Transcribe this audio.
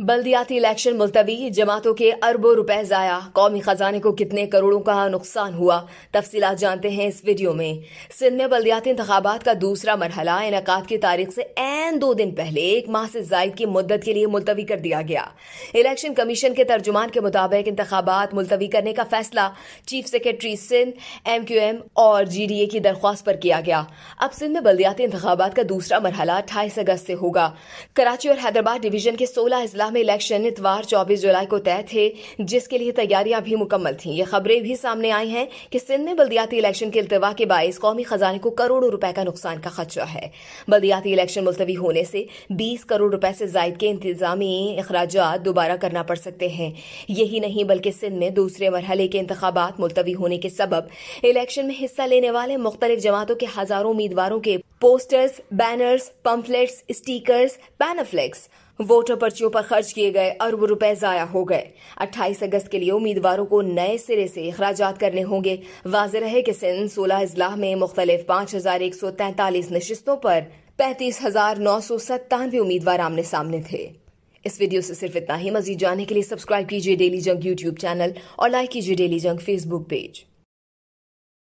बल्दियाती election मुलतवी, जमातों के अरबों रुपए जाया, कौमी खजाने को कितने करोड़ों का नुकसान हुआ, तफसीलात जानते हैं इस वीडियो में। सिंध में बल्दियाती इंतखाबात का दूसरा मरहला इनेकाद की तारीख से ऐन 2 दिन पहले 1 माह से जायद की मुद्दत के लिए मुलतवी कर दिया गया। इलेक्शन कमीशन के तर्जुमान के मुताबिक इंतखाबात मुलतवी करने का फैसला चीफ सेक्रेटरी सिंध, MQM और GDA की दरख्वास्त पर किया गया। अब सिंध में बल्दियाती इंतखाबात का दूसरा मरहला 28 अगस्त से होगा। कराची और हैदराबाद डिवीजन के 16 अजला में इलेक्शन इतवार 24 जुलाई को तय थे, जिसके लिए तैयारियां भी मुकम्मल थीं। ये खबरें भी सामने आई हैं कि सिंध में बल्दियाती इलेक्शन के इल्तवा के बायस कौमी खजाने को करोड़ों रुपए का नुकसान का खदशा है। बल्दियाती इलेक्शन मुलतवी होने से 20 करोड़ रुपए से जायद के इंतजामी अखराजात दोबारा करना पड़ सकते हैं। यही नहीं बल्कि सिंध में दूसरे मरहले के इंतखाबात मुलतवी होने के सबब इलेक्शन में हिस्सा लेने वाले मुख्तलिफ जमातों के हजारों उम्मीदवारों के posters, banners, pamphlets, stickers, panaflex, voter पर्चियों पर खर्च किए गए अरबों रुपए जाया हो गए। 28 अगस्त के लिए उम्मीदवारों को नए सिरे से अखराजात करने होंगे। वाज़ेह रहे कि सिंध 16 अजला में मुख्तलिफ 5143 नशिस्तों पर 35,997 उम्मीदवार आमने सामने थे। इस वीडियो से सिर्फ इतना ही। मजीद जानने के लिए सब्सक्राइब कीजिए डेली जंग YouTube चैनल और लाइक कीजिए डेली जंग Facebook पेज।